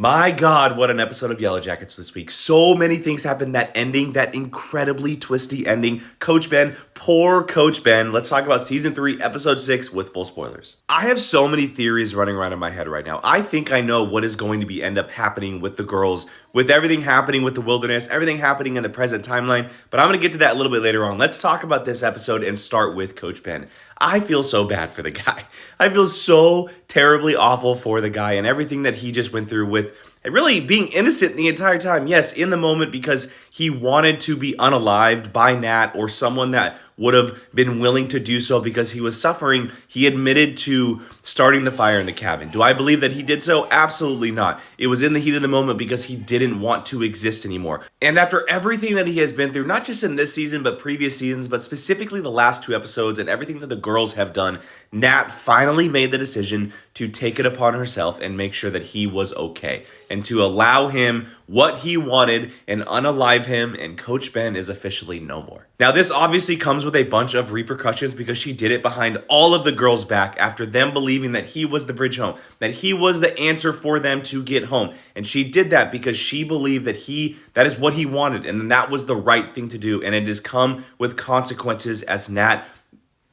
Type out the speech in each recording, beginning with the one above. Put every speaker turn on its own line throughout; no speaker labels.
My God, what an episode of Yellow Jackets this week. So many things happened. That ending, that incredibly twisty ending. Coach Ben, poor Coach Ben. Let's talk about season 3, episode 6 with full spoilers. I have so many theories running around in my head right now. I think I know what is going to be end up happening with the girls, with everything happening with the wilderness, everything happening in the present timeline. But I'm going to get to that a little bit later on. Let's talk about this episode and start with Coach Ben. I feel so bad for the guy. I feel so terribly awful for the guy and everything that he just went through with really being innocent the entire time. Yes, in the moment because he wanted to be unalived by Nat or someone that would have been willing to do so because he was suffering. He admitted to starting the fire in the cabin. Do I believe that he did so? Absolutely not. It was in the heat of the moment because he didn't want to exist anymore. And after everything that he has been through, not just in this season, but previous seasons, but specifically the last 2 episodes and everything that the girls have done, Nat finally made the decision to take it upon herself and make sure that he was okay and to allow him what he wanted and unalive him, and Coach Ben is officially no more. Now, this obviously comes with a bunch of repercussions because she did it behind all of the girls' back after them believing that he was the bridge home, that he was the answer for them to get home. And she did that because she believed that that is what he wanted and that was the right thing to do. And it has come with consequences as Nat,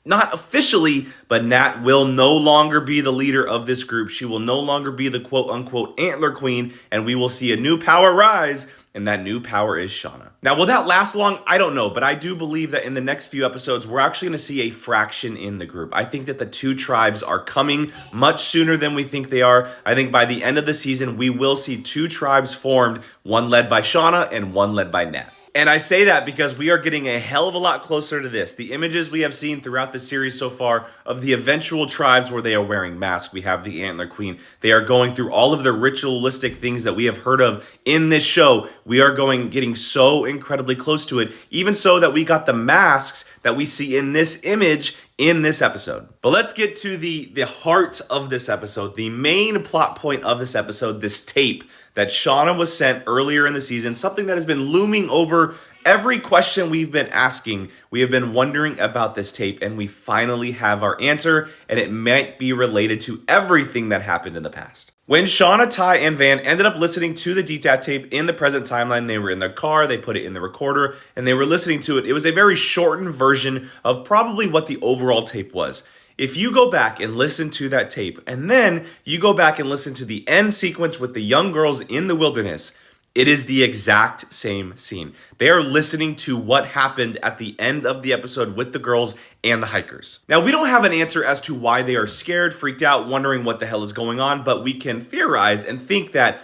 not officially, but Nat will no longer be the leader of this group. She will no longer be the quote-unquote antler queen, and we will see a new power rise, and that new power is Shauna. Now, will that last long? I don't know, but I do believe that in the next few episodes, we're actually going to see a fraction in the group. I think that the 2 tribes are coming much sooner than we think they are. I think by the end of the season, we will see 2 tribes formed, one led by Shauna and one led by Nat. And I say that because we are getting a hell of a lot closer to this. The images we have seen throughout the series so far of the eventual tribes where they are wearing masks. We have the Antler Queen. They are going through all of the ritualistic things that we have heard of in this show. We are getting so incredibly close to it, even so that we got the masks that we see in this image in this episode. But let's get to the heart of this episode, the main plot point of this episode, this tape that Shauna was sent earlier in the season, something that has been looming over every question we've been asking. We have been wondering about this tape, and we finally have our answer, and it might be related to everything that happened in the past. When Shauna, Ty, and Van ended up listening to the DTAP tape in the present timeline, they were in their car, they put it in the recorder, and they were listening to it. It was a very shortened version of probably what the overall tape was. If you go back and listen to that tape, and then you go back and listen to the end sequence with the young girls in the wilderness, it is the exact same scene. They are listening to what happened at the end of the episode with the girls and the hikers. Now, we don't have an answer as to why they are scared, freaked out, wondering what the hell is going on, but we can theorize and think that